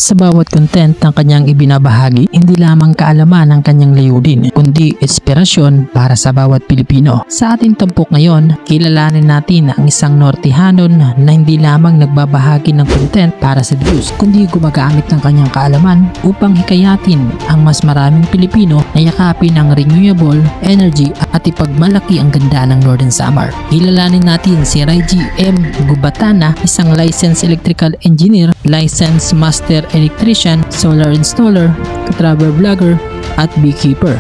Sa bawat content ng kanyang ibinabahagi, hindi lamang kaalaman ang kanyang layunin, kundi inspirasyon para sa bawat Pilipino. Sa ating tampok ngayon, kilalanin natin ang isang Nortehanon na hindi lamang nagbabahagi ng content para sa views, kundi gumagamit ng kanyang kaalaman upang hikayatin ang mas maraming Pilipino na yakapin ang renewable energy at ipagmalaki ang ganda ng Northern Samar. Kilalanin natin si Reggie M. Gubatana, isang licensed electrical engineer, licensed master electrician, solar installer, travel vlogger at beekeeper,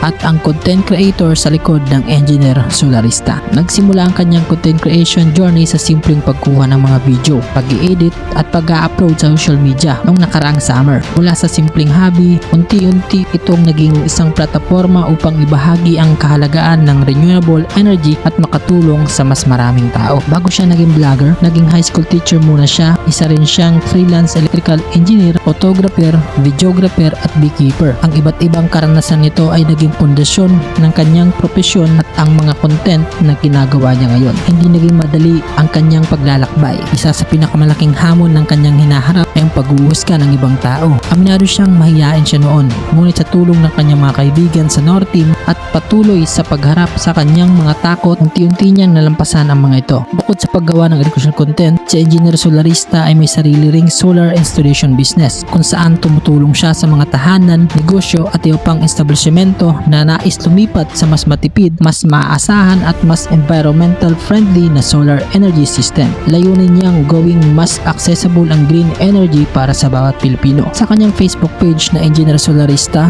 at ang content creator sa likod ng Engineer Solarista. Nagsimula ang kanyang content creation journey sa simpleng pagkuha ng mga video, pag-i-edit at pag-upload sa social media noong nakaraang summer. Mula sa simpleng hobby, unti-unti itong naging isang plataforma upang ibahagi ang kahalagaan ng renewable energy at makatulong sa mas maraming tao. Bago siya naging vlogger, naging high school teacher muna siya. Isa rin siyang freelance electrical engineer, photographer, videographer at beekeeper. Ang iba't ibang karanasan nito ay naging pundasyon ng kanyang propesyon at ang mga content na ginagawa niya ngayon. Hindi naging madali ang kanyang paglalakbay. Isa sa pinakamalaking hamon ng kanyang hinaharap ay ang paghuhusga ng ibang tao. Aminado siyang mahiyain siya noon, ngunit sa tulong ng kanyang mga kaibigan sa Norteam at patuloy sa pagharap sa kanyang mga takot, unti-unti niyang nalampasan ang mga ito. Bukod sa paggawa ng educational content, si Engineer Solarista ay may sarili ring solar installation business kung saan tumutulong siya sa mga tahanan, negosyo at iba pang establishmento na nais lumipat sa mas matipid, mas maaasahan at mas environmental friendly na solar energy system. Layunin niyang gawing mas accessible ang green energy para sa bawat Pilipino. Sa kanyang Facebook page na Engineer Solarista,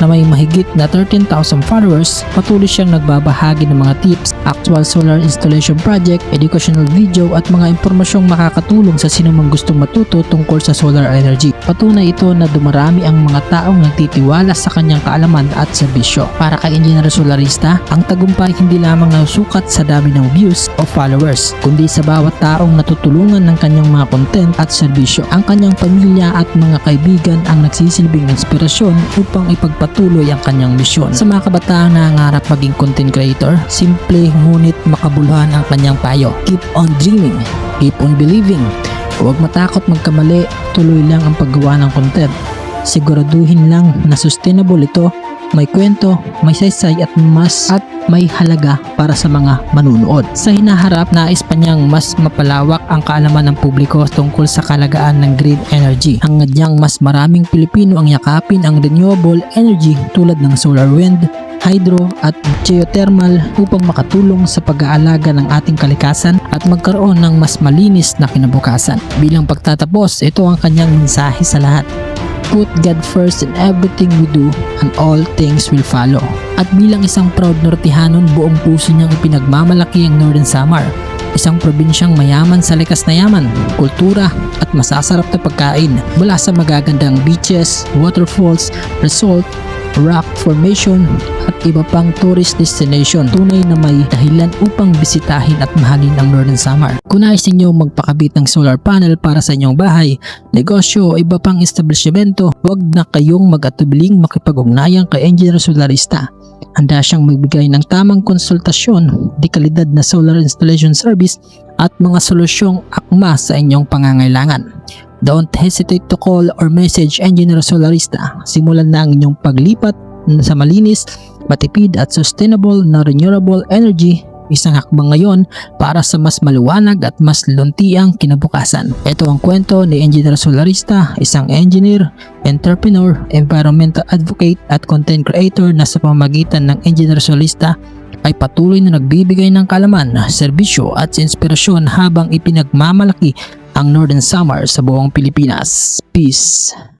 na may mahigit na 13,000 followers, patuloy siyang nagbabahagi ng mga tips, actual solar installation project, educational video at mga impormasyong makakatulong sa sinumang gustong matuto tungkol sa solar energy. Patunay ito na dumarami ang mga taong nagtitiwala sa kanyang kaalaman at serbisyo. Para kay Engineer Solarista, ang tagumpay hindi lamang nasusukat sa dami ng views o followers, kundi sa bawat taong natutulungan ng kanyang mga content at serbisyo. Ang kanyang pamilya at mga kaibigan ang nagsisilbing inspirasyon upang ipagpatuloy ang kanyang misyon. Sa mga kabataang nangangarap maging content creator, simple ngunit makabuluhan ang kanyang payo. Keep on dreaming, keep on believing. Huwag matakot magkamali, tuloy lang ang paggawa ng content. Siguraduhin lang na sustainable ito, may kwento, may saysay at may halaga para sa mga manunood. Sa hinaharap, nais pa niyang mas mapalawak ang kaalaman ng publiko tungkol sa kalagaan ng green energy. Hangad niyang mas maraming Pilipino ang yakapin ang renewable energy tulad ng solar wind, hydro at geothermal upang makatulong sa pag-aalaga ng ating kalikasan at magkaroon ng mas malinis na kinabukasan. Bilang pagtatapos, ito ang kanyang mensahe sa lahat. Put God first in everything we do and all things will follow. At bilang isang proud Nortehanon, buong puso niyang ipinagmamalaki ang Northern Samar, isang probinsyang mayaman sa likas na yaman, kultura at masasarap na pagkain. Mula sa magagandang beaches, waterfalls, resort, rock formation at iba pang tourist destination, tunay na may dahilan upang bisitahin at mahalin ang Northern Samar. Kung nais ninyo magpakabit ng solar panel para sa inyong bahay, negosyo o iba pang establishmento, huwag na kayong mag-atubiling makipag-ugnayan kay Engineer Solarista. Handa siyang magbigay ng tamang konsultasyon, dekalidad na solar installation service at mga solusyong akma sa inyong pangangailangan. Don't hesitate to call or message Engineer Solarista. Simulan na ang inyong paglipat sa malinis, matipid at sustainable na renewable energy. Isang hakbang ngayon para sa mas maluwanag at mas luntiang kinabukasan. Ito ang kwento ni Engineer Solarista, isang engineer, entrepreneur, environmental advocate at content creator na sa pamamagitan ng Engineer Solarista ay patuloy na nagbibigay ng kaalaman, serbisyo at inspirasyon habang ipinagmamalaki ang Northern Samar sa buong Pilipinas. Peace!